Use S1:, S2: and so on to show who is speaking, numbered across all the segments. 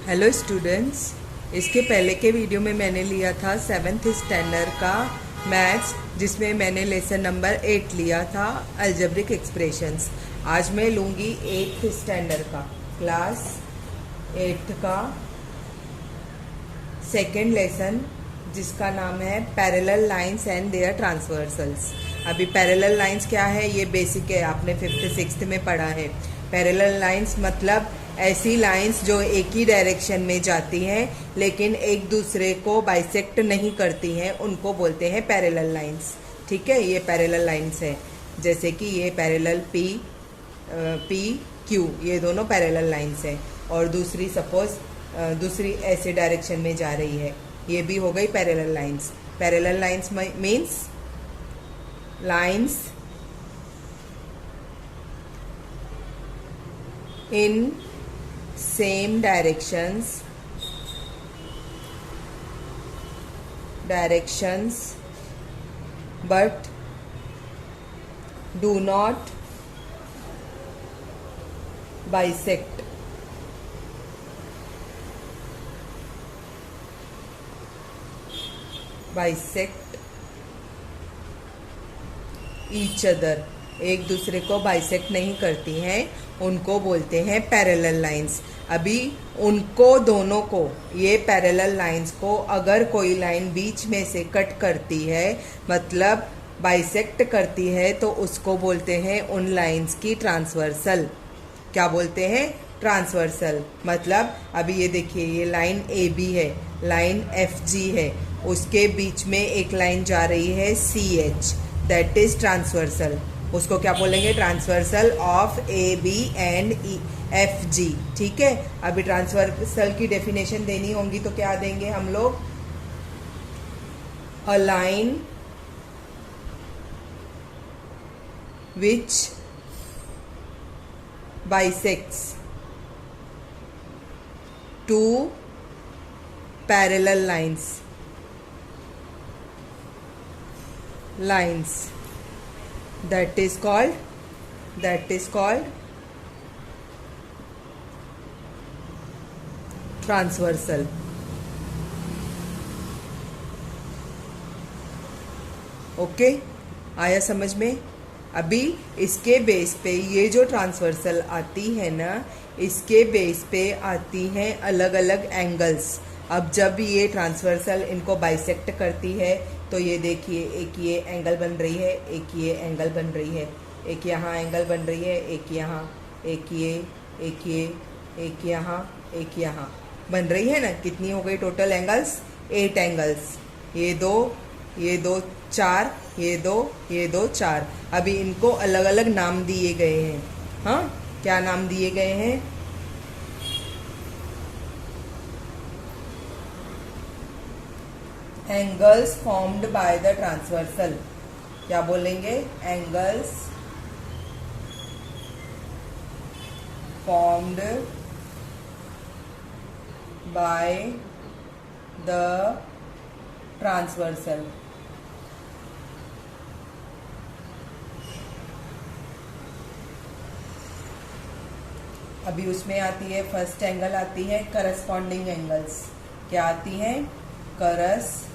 S1: Hello students, इसके पहले के वीडियो में मैंने लिया था 7th स्टैंडर्ड का मैथ्स, जिसमें मैंने लेसन नंबर 8 लिया था अलजेब्रिक एक्सप्रेशंस। आज मैं लूँगी 8th स्टैंडर्ड का, क्लास 8 का सेकेंड लेसन, जिसका नाम है parallel lines and there transversals. अभी पैरेलल लाइंस क्या है ये बेसिक है, आपने 5th 6th में पढ़ा है। पैरेलल लाइंस मतलब ऐसी लाइंस जो एक ही डायरेक्शन में जाती हैं लेकिन एक दूसरे को बाइसेक्ट नहीं करती हैं, उनको बोलते हैं पैरेलल लाइंस। ठीक है, ये पैरेलल लाइंस है, जैसे कि ये पैरेलल पी क्यू, ये दोनों पैरेलल लाइंस हैं। और दूसरी सपोज दूसरी ऐसे डायरेक्शन में जा रही है, ये भी हो गई parallel lines. Parallel lines means lines in same directions but do not bisect each other, एक दूसरे को बाइसेक्ट नहीं करती हैं, उनको बोलते हैं पैरेलल लाइंस। अभी उनको दोनों को, ये पैरेलल लाइंस को अगर कोई लाइन बीच में से कट करती है, मतलब बाइसेक्ट करती है, तो उसको बोलते हैं उन लाइंस की ट्रांसवर्सल। क्या बोलते हैं? ट्रांसवर्सल। मतलब अभी ये देखिए, ये लाइन ए बी है, लाइन एफ जी है, उसके बीच में एक लाइन जा रही है C H, that is transversal. उसको क्या बोलेंगे? Transversal of A B and F G. ठीक है, अभी ट्रांसवर्सल की डेफिनेशन देनी होंगी तो क्या देंगे हम लोग? A line which bisects two parallel lines that is called transversal। Okay, आया समझ में? अभी इसके बेस पे ये जो ट्रांसवर्सल आती है ना, इसके बेस पे आती हैं अलग अलग एंगल्स। अब जब ये ट्रांसवर्सल इनको बाइसेक्ट करती है तो ये देखिए, एक ये एंगल बन रही है, एक ये एंगल बन रही है, एक यहाँ एंगल बन रही है, एक यहाँ, एक ये, एक ये, एक यहाँ, एक यहाँ बन रही है ना। कितनी हो गई टोटल एंगल्स? 8 एंगल्स। ये दो 4, ये दो 4। अभी इनको अलग अलग नाम दिए गए हैं। हाँ, क्या नाम दिए गए हैं? Angles formed by the transversal. क्या बोलेंगे? Angles formed by the transversal. अभी उसमें आती है, फर्स्ट एंगल आती है करस्पॉन्डिंग एंगल्स। क्या आती है? Corresponding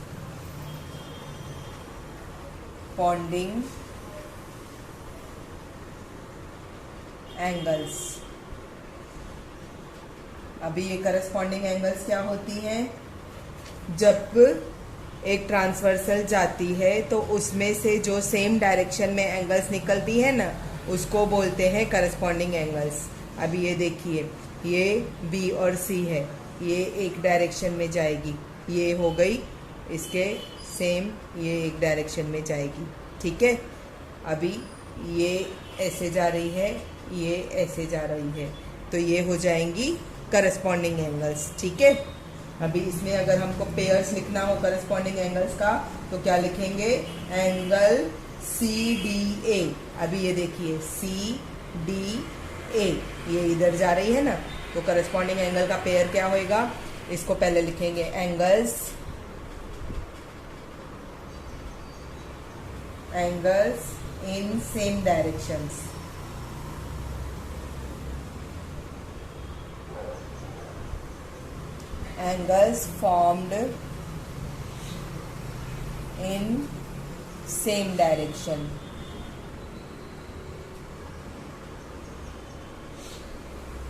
S1: angles. अभी ये करस्पॉन्डिंग एंगल्स क्या होती हैं? जब एक ट्रांसवर्सल जाती है तो उसमें से जो सेम डायरेक्शन में एंगल्स निकलती है ना, उसको बोलते हैं करस्पॉन्डिंग एंगल्स। अभी ये देखिए, ये बी और सी है, ये एक डायरेक्शन में जाएगी, ये हो गई इसके सेम, ये एक डायरेक्शन में जाएगी। ठीक है, अभी ये ऐसे जा रही है, ये ऐसे जा रही है, तो ये हो जाएंगी करस्पॉन्डिंग एंगल्स। ठीक है, अभी इसमें अगर हमको पेयर्स लिखना हो करस्पॉन्डिंग एंगल्स का तो क्या लिखेंगे? Angle C D A. अभी ये देखिए, सी डी ए, ये इधर जा रही है ना, तो करस्पॉन्डिंग एंगल का पेयर क्या होएगा? इसको पहले लिखेंगे angles in same directions. Angles formed in same direction.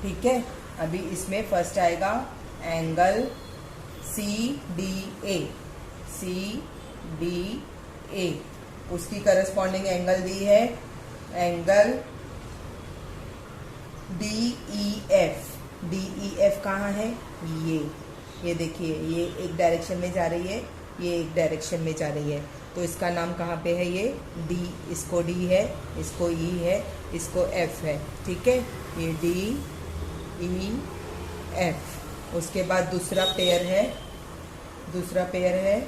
S1: ठीक है, अभी इसमें फर्स्ट आएगा एंगल CDA। CDA उसकी करस्पॉन्डिंग एंगल दी है एंगल DEF। DEF कहाँ है? ये देखिए, ये एक डायरेक्शन में जा रही है, ये एक डायरेक्शन में जा रही है, तो इसका नाम कहाँ पे है? ये D, इसको D है, इसको E है, इसको F है। ठीक है, ये DEF। उसके बाद दूसरा पेयर है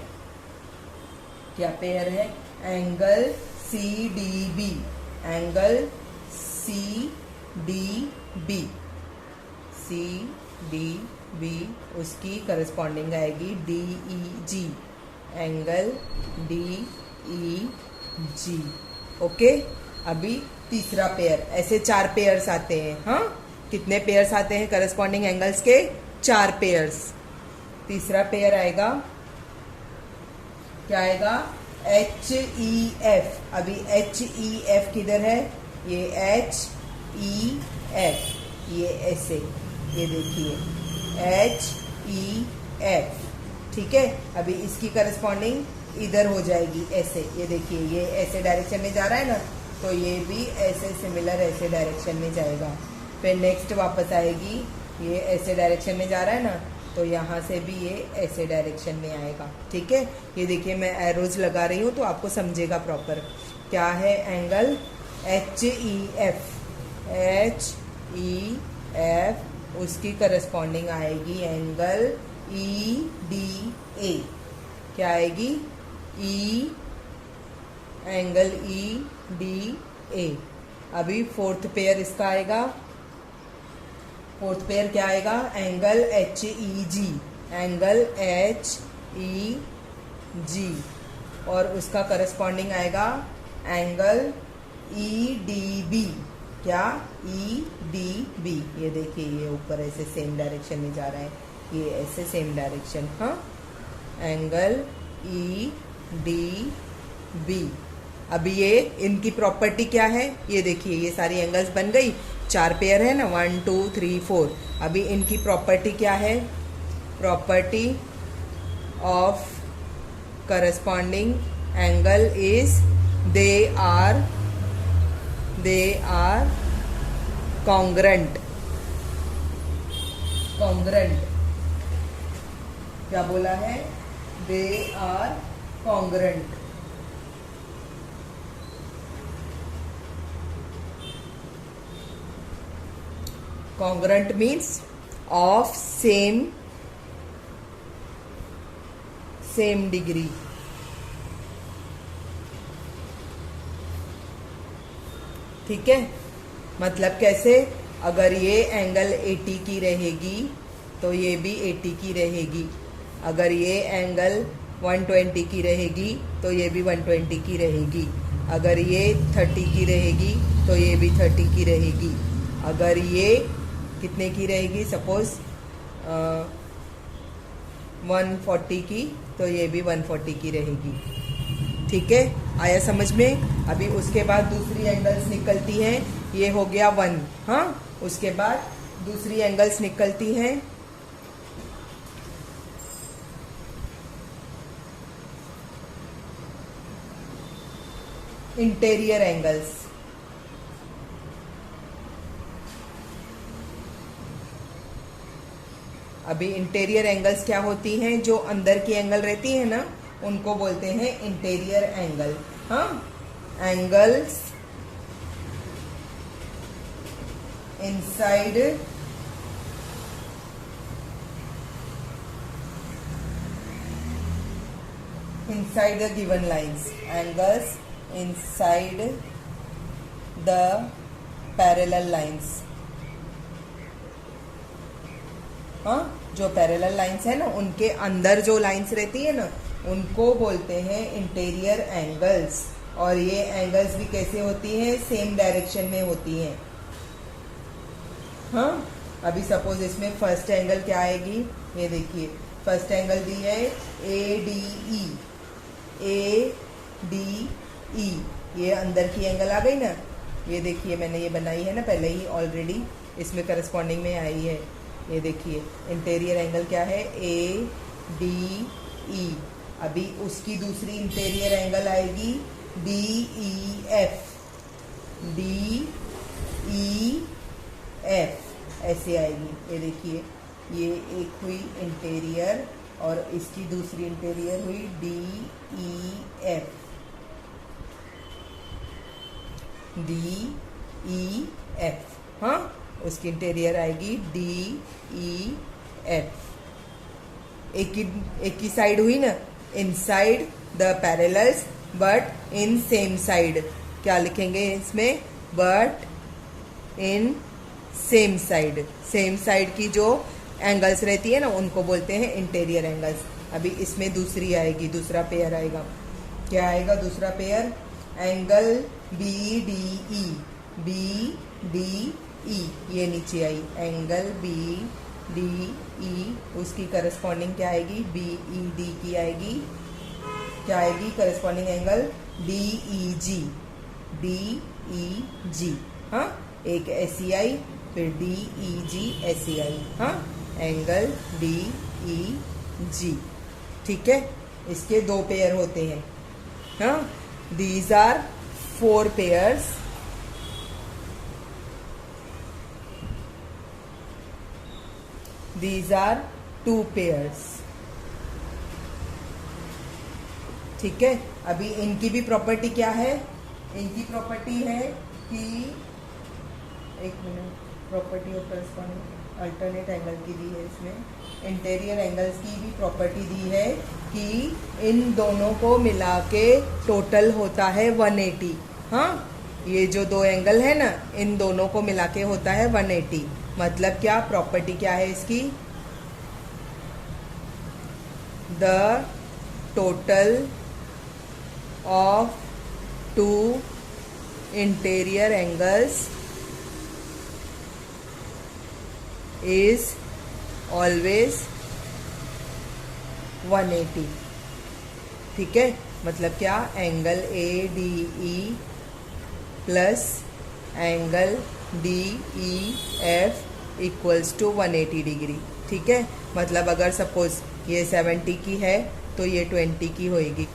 S1: क्या पेयर है? Angle CDB। एंगल CDB उसकी करस्पॉन्डिंग आएगी DEG। Angle DEG। ओके, अभी तीसरा पेयर। ऐसे 4 पेयर्स आते हैं। हाँ, कितने पेयर्स आते हैं करस्पॉन्डिंग एंगल्स के? 4 पेयर्स। तीसरा पेयर आएगा, क्या आएगा? HEF। अभी HEF किधर है? ये HEF, ये ऐसे, ये देखिए HEF। ठीक है, अभी इसकी करस्पॉन्डिंग इधर हो जाएगी ऐसे, ये देखिए, ये ऐसे डायरेक्शन में जा रहा है ना, तो ये भी ऐसे सिमिलर ऐसे डायरेक्शन में जाएगा। फिर नेक्स्ट वापस आएगी, ये ऐसे डायरेक्शन में जा रहा है ना, तो यहाँ से भी ये ऐसे डायरेक्शन में आएगा। ठीक है, ये देखिए मैं एरोज लगा रही हूँ तो आपको समझेगा प्रॉपर। क्या है? Angle HEF। HEF उसकी करस्पॉन्डिंग आएगी एंगल EDA। क्या आएगी? Angle EDA। अभी फोर्थ पेयर इसका आएगा। फोर्थ पेयर क्या आएगा? Angle HEG। एंगल HEG और उसका करस्पॉन्डिंग आएगा एंगल EDB। क्या? EDB। ये देखिए, ये ऊपर ऐसे सेम डायरेक्शन में जा रहा है, ये ऐसे सेम डायरेक्शन। हाँ, एंगल EDB। अभी ये इनकी प्रॉपर्टी क्या है? ये देखिए, ये सारी एंगल्स बन गई, 4 पेयर है ना, 1 2 3 4। अभी इनकी प्रॉपर्टी क्या है? Property of corresponding angle is they are congruent. क्या बोला है? They are congruent. Congruent means of same degree. ठीक है, मतलब कैसे? अगर ये एंगल 80 की रहेगी तो ये भी 80 की रहेगी। अगर ये एंगल 120 की रहेगी तो ये भी 120 की रहेगी। अगर ये 30 की रहेगी तो ये भी 30 की रहेगी। अगर ये कितने की रहेगी? सपोज 140 की, तो ये भी 140 की रहेगी। ठीक है, आया समझ में? अभी उसके बाद दूसरी एंगल्स निकलती हैं, ये हो गया 1। हाँ, उसके बाद दूसरी एंगल्स निकलती हैं इंटीरियर एंगल्स। अभी इंटीरियर एंगल्स क्या होती हैं? जो अंदर की एंगल रहती है ना, उनको बोलते हैं इंटीरियर एंगल। हाँ, angles inside the given lines. Angles inside the parallel lines. हाँ, जो पैरेलल लाइंस है ना, उनके अंदर जो लाइंस रहती है ना, उनको बोलते हैं इंटीरियर एंगल्स। और ये एंगल्स भी कैसे होती हैं? सेम डायरेक्शन में होती हैं। हाँ, अभी सपोज इसमें फर्स्ट एंगल क्या आएगी, ये देखिए फर्स्ट एंगल दी है ADE, ADE, ये अंदर की एंगल आ गई ना, ये देखिए मैंने ये बनाई है ना पहले ही ऑलरेडी, इसमें करस्पॉन्डिंग में आई है। ये देखिए इंटीरियर एंगल क्या है ADE। अभी उसकी दूसरी इंटीरियर एंगल आएगी DEF, DEF ऐसे आएगी। ये देखिए ये एक हुई इंटीरियर और इसकी दूसरी इंटीरियर हुई DEF, DEF। हाँ, उसकी इंटीरियर आएगी DEF। एक ही साइड हुई ना, inside the parallels but in same side. क्या लिखेंगे इसमें, but in same side. Same side की जो एंगल्स रहती है ना उनको बोलते हैं इंटीरियर एंगल्स। अभी इसमें दूसरी आएगी, दूसरा पेयर आएगा। क्या आएगा दूसरा पेयर, एंगल BDE, BDE ये नीचे आई, एंगल BDE उसकी करस्पॉन्डिंग क्या आएगी BED की आएगी, क्या आएगी करस्पॉन्डिंग एंगल DEG, DEG। हाँ, एक ऐसी आई फिर DEG ऐसी आई। हाँ, एंगल DEG। ठीक है, इसके दो पेयर होते हैं। हाँ, these are 4 pairs. These are 2 pairs। ठीक है, अभी इनकी भी प्रॉपर्टी क्या है, इनकी प्रॉपर्टी है कि एक minute, property of corresponding alternate angle की दी है इसमें, इंटीरियर एंगल्स की भी प्रॉपर्टी दी है कि इन दोनों को मिला के टोटल होता है 180। हाँ, ये जो दो एंगल है ना इन दोनों को मिला के होता है 180। मतलब क्या, प्रॉपर्टी क्या है इसकी, the total of 2 interior angles is always 180। ठीक है, मतलब क्या, angle ADE plus angle DEF equals to 180 degree. ठीक है, मतलब अगर सपोज ये 70 की है तो ये 20 की होएगी,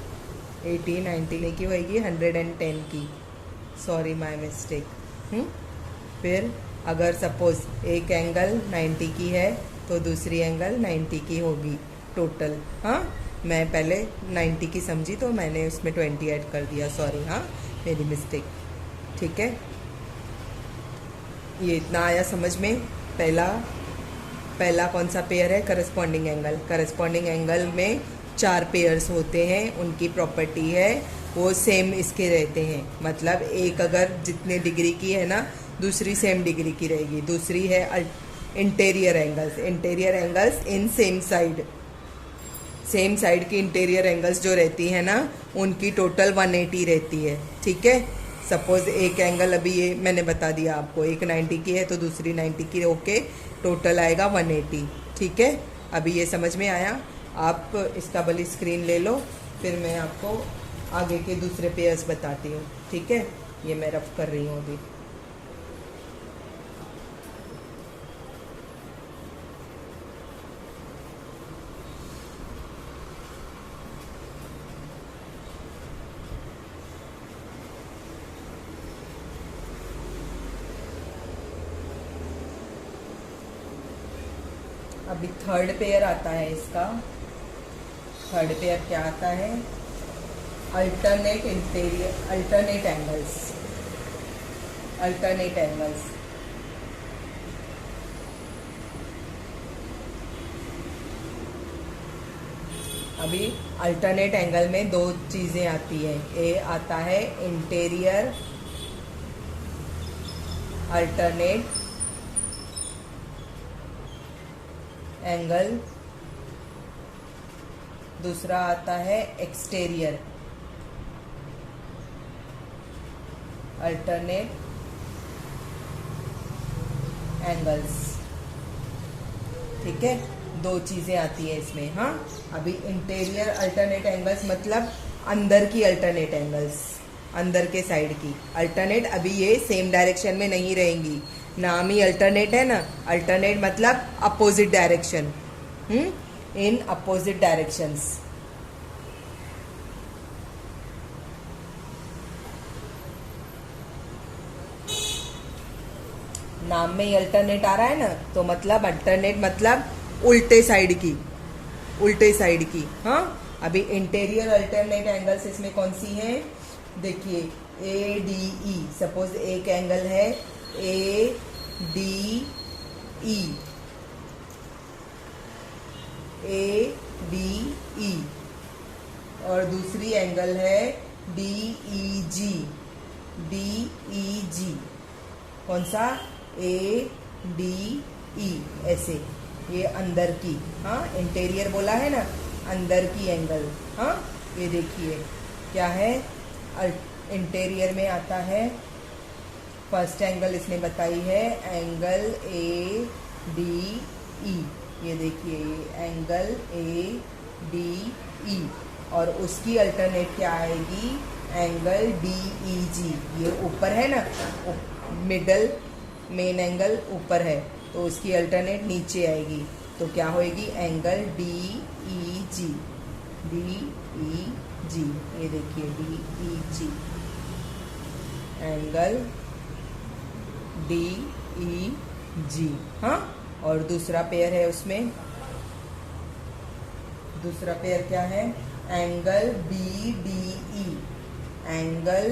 S1: 80 90 की होएगी, 110 की, सॉरी माय मिस्टेक। फिर अगर सपोज एक एंगल 90 की है तो दूसरी एंगल 90 की होगी टोटल। हाँ, मैं पहले 90 की समझी तो मैंने उसमें 20 ऐड कर दिया, सॉरी, हाँ मेरी मिस्टेक। ठीक है, ये इतना आया समझ में। पहला कौन सा पेयर है, करस्पॉन्डिंग एंगल। करस्पॉन्डिंग एंगल में 4 पेयर्स होते हैं, उनकी प्रॉपर्टी है वो सेम इसके रहते हैं। मतलब एक अगर जितने डिग्री की है ना दूसरी सेम डिग्री की रहेगी। दूसरी है interior angles, interior angles in same side. Same side की इंटीरियर एंगल्स जो रहती है ना उनकी टोटल 180 रहती है। ठीक है, सपोज एक एंगल अभी ये मैंने बता दिया आपको, एक 90 की है तो दूसरी 90 की, ओके, टोटल आएगा 180। ठीक है, अभी ये समझ में आया। आप इसका वाली स्क्रीन ले लो, फिर मैं आपको आगे के दूसरे पेयर्स बताती हूँ। ठीक है, ये मैं रफ कर रही हूँ अभी। अभी थर्ड पेयर आता है इसका। थर्ड पेयर क्या आता है, alternate interior, alternate angles. Alternate angles अभी अल्टरनेट एंगल में 2 चीजें आती है। ए आता है इंटीरियर अल्टरनेट एंगल, दूसरा आता है एक्सटीरियर अल्टरनेट एंगल्स। ठीक है, दो चीजें आती है इसमें। हाँ, अभी इंटीरियर अल्टरनेट एंगल्स मतलब अंदर की अल्टरनेट एंगल्स, अंदर के साइड की अल्टरनेट। अभी ये सेम डायरेक्शन में नहीं रहेंगी, नाम ही अल्टरनेट है ना। अल्टरनेट मतलब opposite direction, in opposite directions. नाम में ही अल्टरनेट आ रहा है ना, तो मतलब अल्टरनेट मतलब उल्टे साइड की, उल्टे साइड की। हाँ, अभी इंटीरियर अल्टरनेट एंगल्स इसमें कौन सी है, देखिए ए डी ई। सपोज एक एंगल है A D E, A D E, और दूसरी एंगल है डी ई जी, डी ई जी। कौन सा, ए डी ई, ऐसे, ये अंदर की। हाँ, इंटीरियर बोला है ना, अंदर की एंगल। हाँ, ये देखिए क्या है, इंटीरियर में आता है फर्स्ट एंगल इसने बताई है एंगल ए डी ई। ये देखिए ये एंगल ए डी ई, और उसकी अल्टरनेट क्या आएगी, एंगल डी ई जी। ये ऊपर है ना, मिडल मेन एंगल ऊपर है, तो उसकी अल्टरनेट नीचे आएगी, तो क्या होएगी, एंगल डी ई जी, डी ई जी। ये देखिए डी ई जी, एंगल डी ई जी। हाँ, और दूसरा पेयर है उसमें, दूसरा पेयर क्या है, angle B D E, angle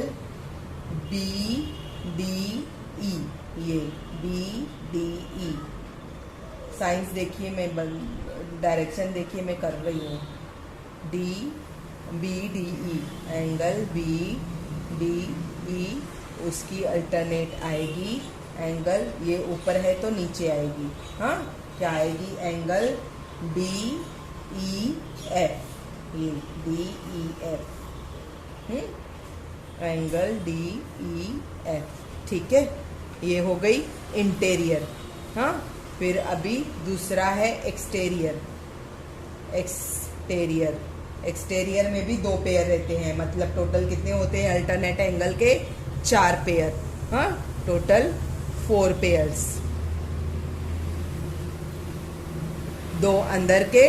S1: B D E. ये बी डी ई, साइंस देखिए, मैं डायरेक्शन देखिए मैं कर रही हूँ, D B D E, angle B D E, उसकी अल्टरनेट आएगी एंगल, ये ऊपर है तो नीचे आएगी। हाँ, क्या आएगी, एंगल डी ई एफ, ये D E F, angle D E F. ठीक है, ये हो गई इंटीरियर। हाँ, फिर अभी दूसरा है एक्सटीरियर। एक्सटीरियर, एक्सटीरियर में भी दो पेयर रहते हैं, मतलब टोटल कितने होते हैं अल्टरनेट एंगल के, 4 पेयर। हाँ, टोटल 4 पेयर्स, 2 अंदर के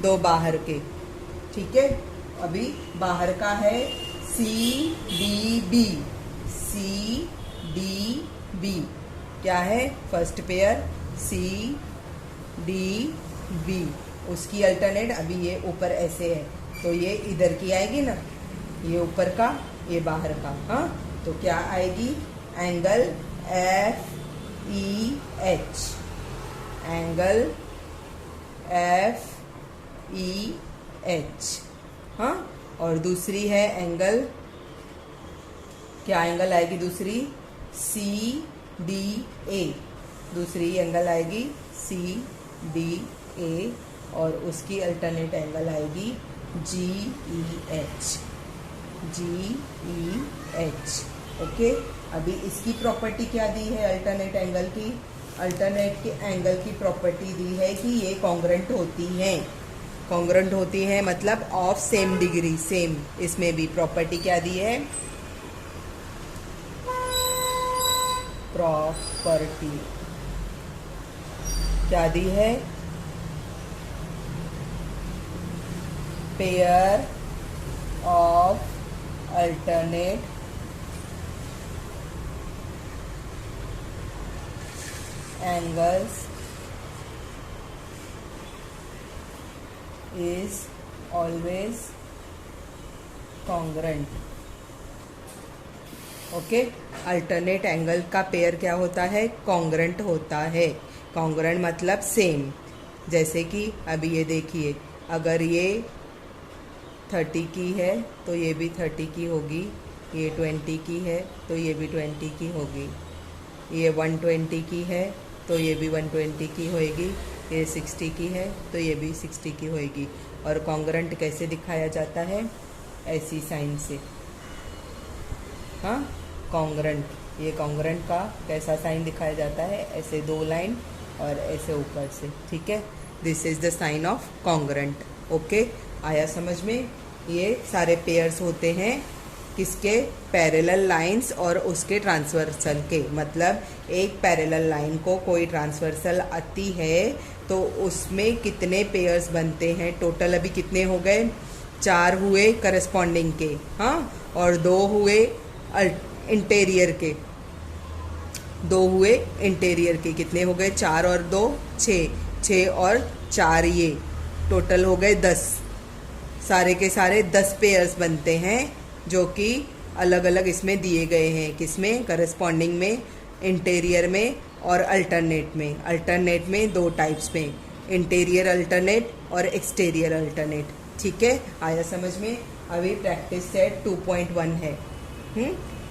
S1: 2 बाहर के। ठीक है, अभी बाहर का है C D B, C D B क्या है, first pair C D B, उसकी अल्टरनेट अभी ये ऊपर ऐसे है, तो ये इधर की आएगी ना, ये ऊपर का ये बाहर का। हाँ, तो क्या आएगी, angle F E H, angle F E H. हाँ, और दूसरी है एंगल, क्या एंगल आएगी दूसरी, सी डी ए, दूसरी एंगल आएगी सी डी ए, और उसकी अल्टरनेट एंगल आएगी जी ई एच, जी ई एच। ओके, अभी इसकी प्रॉपर्टी क्या दी है अल्टरनेट एंगल की, अल्टरनेट के एंगल की प्रॉपर्टी दी है कि ये कॉन्ग्रेंट होती हैं, कॉन्ग्रेंट होती हैं मतलब ऑफ सेम डिग्री, सेम। इसमें भी प्रॉपर्टी क्या दी है, प्रॉपर्टी क्या दी है, pair of alternate angles is always congruent। Okay, alternate angle का पेयर क्या होता है, कॉन्ग्रेंट होता है। कॉन्ग्रेंट मतलब सेम, जैसे कि अभी ये देखिए, अगर ये 30 की है तो ये भी 30 की होगी, ये 20 की है तो ये भी 20 की होगी, ये 120 की है तो ये भी 120 की होएगी, ये 60 की है तो ये भी 60 की होएगी। और कॉन्ग्रेंट कैसे दिखाया जाता है, ऐसी साइन से। हाँ, कॉन्ग्रेंट, ये कॉन्ग्रेंट का कैसा साइन दिखाया जाता है, ऐसे 2 लाइन और ऐसे ऊपर से। ठीक है, this is the sign of congruent. Okay, आया समझ में? ये सारे पेयर्स होते हैं किसके? पैरेलल लाइंस और उसके ट्रांसवर्सल के। मतलब एक पैरेलल लाइन को कोई ट्रांसवर्सल आती है तो उसमें कितने पेयर्स बनते हैं? टोटल अभी कितने हो गए? 4 हुए करस्पॉन्डिंग के, हाँ, और 2 हुए इंटीरियर के। 2 हुए इंटीरियर के। कितने हो गए? 4 और 2 6, 6 और 4 ये टोटल हो गए 10। सारे के सारे 10 पेयर्स बनते हैं जो कि अलग अलग इसमें दिए गए हैं। किसमें? करस्पॉन्डिंग में, इंटीरियर में और अल्टरनेट में। अल्टरनेट में 2 टाइप्स में, इंटीरियर अल्टरनेट और एक्सटीरियर अल्टरनेट। ठीक है, आया समझ में? अभी प्रैक्टिस सेट 2.1 है।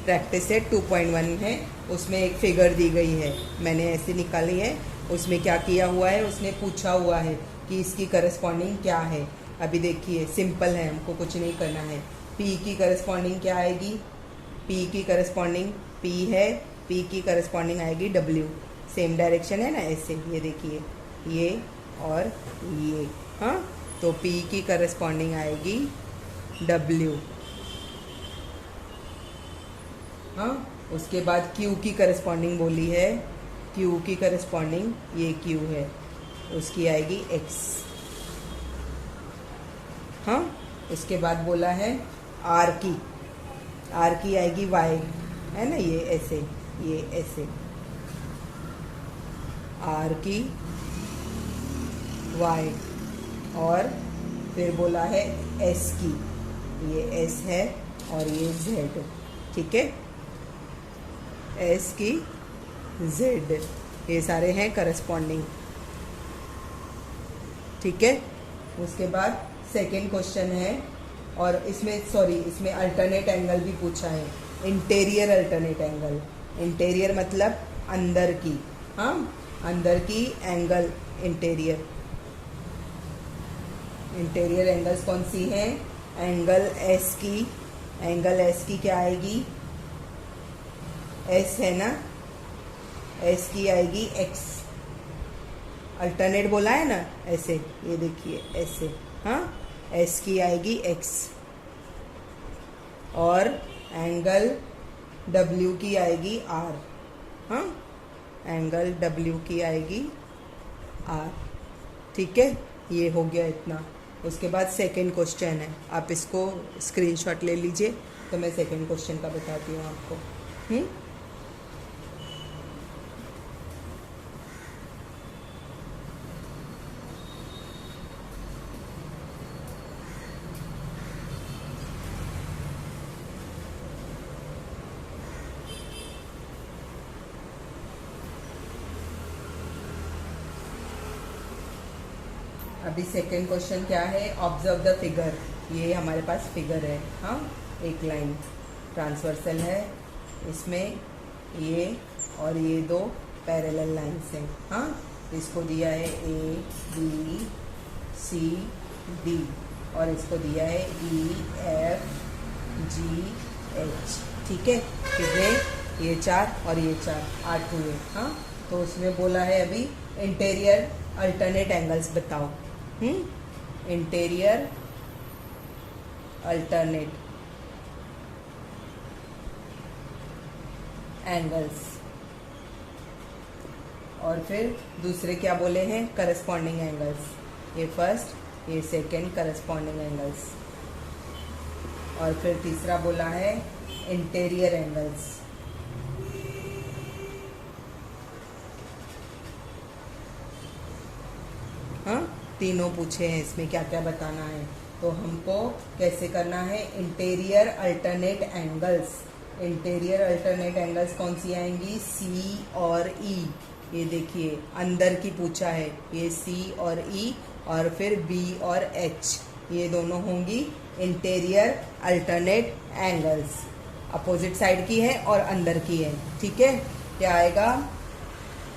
S1: प्रैक्टिस सेट 2.1 है। उसमें एक फिगर दी गई है, मैंने ऐसे निकाली है। उसमें क्या किया हुआ है? उसने पूछा हुआ है कि इसकी करस्पॉन्डिंग क्या है। अभी देखिए, सिंपल है, हमको कुछ नहीं करना है। P की करस्पॉन्डिंग क्या आएगी? P की करस्पॉन्डिंग P है, P की करस्पॉन्डिंग आएगी W। सेम डायरेक्शन है ना, ऐसे। ये देखिए, ये और ये, हाँ, तो P की करस्पॉन्डिंग आएगी W, हाँ। उसके बाद Q की करस्पॉन्डिंग बोली है, Q की करस्पॉन्डिंग ये Q है, उसकी आएगी X, हाँ। उसके बाद बोला है R की आएगी Y, है ना, ये ऐसे, ये ऐसे। R की Y, और फिर बोला है S की, ये S है और ये Z, ठीक है, S की Z, ये सारे हैं करस्पॉन्डिंग, ठीक है। उसके बाद सेकेंड क्वेश्चन है, और इसमें अल्टरनेट एंगल भी पूछा है, इंटीरियर अल्टरनेट एंगल। इंटीरियर मतलब अंदर की, हाँ, अंदर की एंगल इंटीरियर। इंटीरियर एंगल्स कौन सी हैं? एंगल S की क्या आएगी? S है ना, S की आएगी X। अल्टरनेट बोला है ना, ऐसे, ये देखिए ऐसे, हाँ। S की आएगी X, और एंगल W की आएगी R, हाँ, एंगल W की आएगी R, ठीक है। ये हो गया इतना। उसके बाद सेकंड क्वेश्चन है, आप इसको स्क्रीनशॉट ले लीजिए, तो मैं सेकंड क्वेश्चन का बताती हूँ आपको। अभी सेकंड क्वेश्चन क्या है? Observe the figure. ये हमारे पास फिगर है, हाँ, एक लाइन ट्रांसवर्सल है, इसमें ये और ये 2 पैरेलल लाइंस हैं, हाँ। इसको दिया है A B C D, और इसको दिया है E F G H, ठीक है। कितने? ये 4 और ये 4, 8 हुए, हाँ। तो उसमें बोला है अभी इंटीरियर अल्टरनेट एंगल्स बताओ। इंटीरियर अल्टरनेट एंगल्स, और फिर दूसरे क्या बोले हैं? Corresponding angles. ये फर्स्ट, ये सेकंड करस्पॉन्डिंग एंगल्स, और फिर तीसरा बोला है इंटीरियर एंगल्स। हाँ, तीनों पूछे हैं, इसमें क्या क्या बताना है। तो हमको कैसे करना है? Interior alternate angles. Interior alternate angles कौन सी आएंगी? C और E। ये देखिए, अंदर की पूछा है, ये C और E, और फिर B और H, ये दोनों होंगी interior alternate angles. Opposite side की है और अंदर की है, ठीक है। क्या आएगा?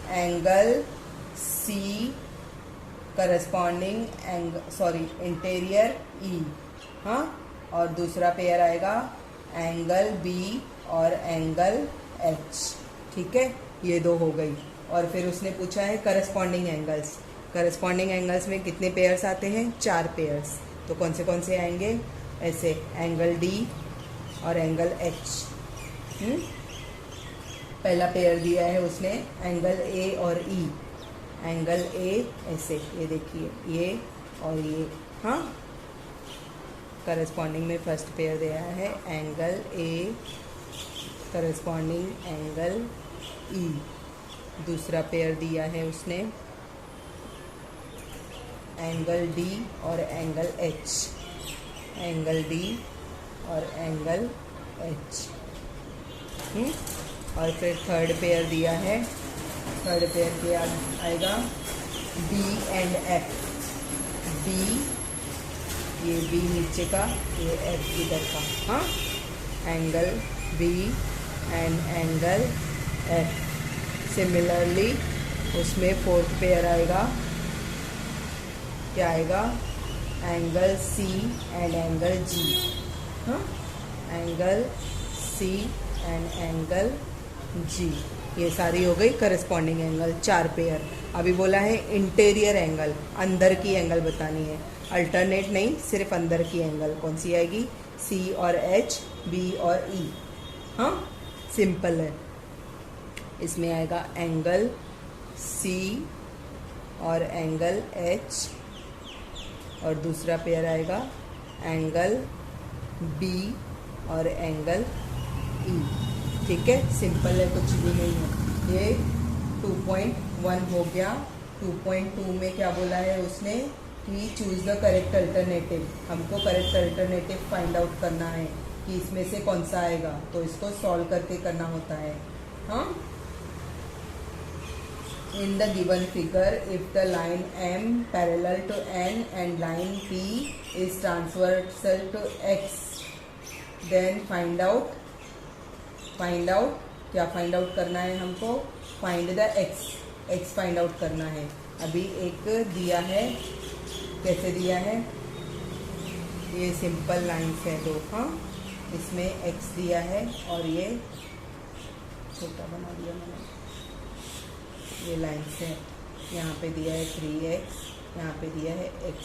S1: Angle C corresponding interior E, हाँ, और दूसरा पेयर आएगा एंगल B और एंगल H, ठीक है। ये 2 हो गई, और फिर उसने पूछा है करस्पॉन्डिंग एंगल्स। करस्पॉन्डिंग एंगल्स में कितने पेयर्स आते हैं? 4 पेयर्स। तो कौन से आएंगे? ऐसे एंगल डी और एंगल एच। पहला पेयर दिया है उसने एंगल ए और ई। एंगल ए ऐसे, ये देखिए, ये और ये। हाँ, करस्पॉन्डिंग में फर्स्ट पेयर दिया है angle A corresponding angle E. दूसरा पेयर दिया है उसने एंगल डी और एंगल एच। एंगल डी और एंगल एच। और फिर थर्ड पेयर दिया है, थर्ड पेयर क्या आएगा? B and F. बी, ये बी नीचे का, ये एफ इधर का। हाँ, angle B and angle F. Similarly उसमें फोर्थ पेयर आएगा, क्या आएगा? Angle C and angle G. हाँ, angle C and angle G. ये सारी हो गई करस्पॉन्डिंग एंगल, 4 पेयर। अभी बोला है इंटीरियर एंगल, अंदर की एंगल बतानी है, अल्टरनेट नहीं, सिर्फ अंदर की एंगल। कौन सी आएगी? सी और एच, बी और ई। हाँ, सिंपल है। इसमें आएगा एंगल सी और एंगल एच, और दूसरा पेयर आएगा एंगल बी और एंगल ई। ठीक है, सिंपल है, कुछ भी नहीं है। ये 2.1 हो गया। 2.2 में क्या बोला है उसने कि चूज द करेक्ट अल्टरनेटिव। हमको करेक्ट अल्टरनेटिव फाइंड आउट करना है कि इसमें से कौन सा आएगा, तो इसको सॉल्व करके करना होता है। हाँ, in the given figure, if the line M parallel to N and line P is transversal to X, then find out क्या फाइंड आउट करना है हमको? Find the X find out करना है। अभी एक दिया है, कैसे दिया है? ये सिंपल लाइन्स है दो। हाँ, इसमें X दिया है और ये छोटा बना दिया मैंने, ये लाइन्स है। यहाँ पे दिया है 3x, यहाँ पे दिया है x।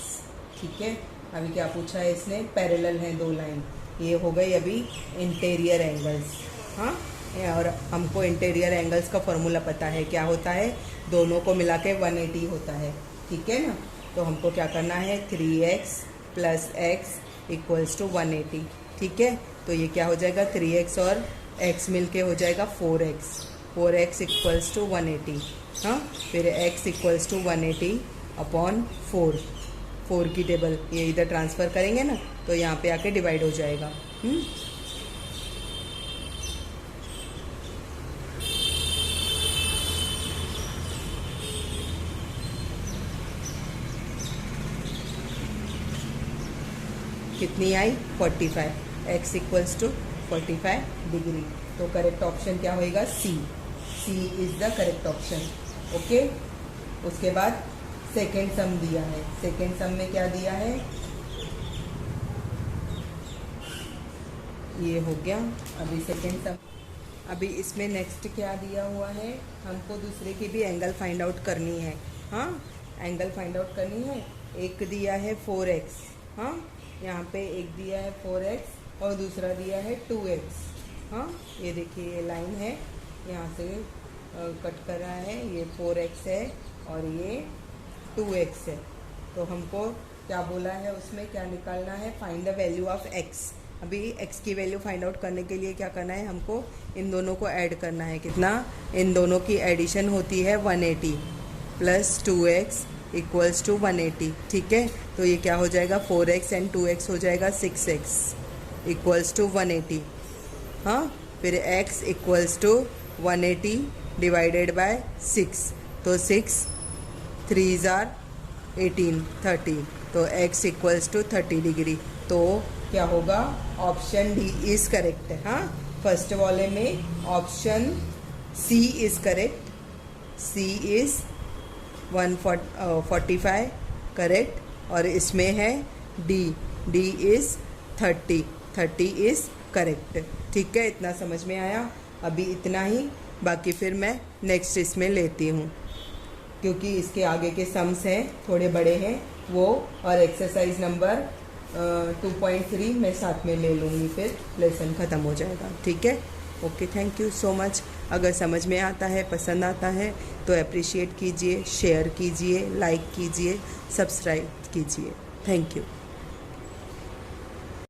S1: ठीक है, अभी क्या पूछा है इसने? पैरेलल हैं 2 लाइन। ये हो गई अभी इंटीरियर एंगल्स। हाँ, और हमको इंटीरियर एंगल्स का फॉर्मूला पता है, क्या होता है? दोनों को मिला के 180 होता है। ठीक है ना? तो हमको क्या करना है? 3x + x = 180। ठीक है, तो ये क्या हो जाएगा? 3x और x मिलके हो जाएगा 4x। 4x = 180। हाँ, फिर x = 180 अपॉन 4 की टेबल ये इधर ट्रांसफ़र करेंगे ना, तो यहाँ पे आके डिवाइड हो जाएगा। कितनी आई? 45। x = 45 degree. तो करेक्ट ऑप्शन क्या होएगा? C is the correct option. Okay, उसके बाद सेकेंड सम दिया है। सेकेंड सम में क्या दिया है? ये हो गया अभी सेकेंड सम। अभी इसमें नेक्स्ट क्या दिया हुआ है? हमको दूसरे की भी एंगल फाइंड आउट करनी है। हाँ, एंगल फाइंड आउट करनी है। एक दिया है 4x। हाँ, यहाँ पे एक दिया है 4x और दूसरा दिया है 2x। हाँ, ये देखिए, ये लाइन है, यहाँ से कट कर रहा है। ये 4x है और ये 2x है। तो हमको क्या बोला है उसमें? क्या निकालना है? Find the value of x। अभी x की वैल्यू फाइंड आउट करने के लिए क्या करना है? हमको इन दोनों को ऐड करना है। कितना? इन दोनों की एडिशन होती है 180 + 2x = 180। ठीक है, तो ये क्या हो जाएगा? 4x एंड 2x हो जाएगा 6x = 180। हाँ, फिर x = 180 डिवाइडेड बाय 6। तो 6 3s are 18 30। तो x = 30 डिग्री। तो क्या होगा? Option D is correct. हाँ, फर्स्ट वाले में option C is correct. C is 145 correct, और इसमें है डी इज़ 30 इज़ करेक्ट। ठीक है, इतना समझ में आया? अभी इतना ही, बाकी फिर मैं नेक्स्ट इसमें लेती हूँ। क्योंकि इसके आगे के सम्स हैं थोड़े बड़े हैं वो, और एक्सरसाइज नंबर 2.3 मैं साथ में ले लूँगी, फिर लेसन ख़त्म हो जाएगा। ठीक है, okay, thank you so much. अगर समझ में आता है, पसंद आता है तो अप्रिशिएट कीजिए, शेयर कीजिए, लाइक कीजिए, सब्सक्राइब कीजिए। Thank you.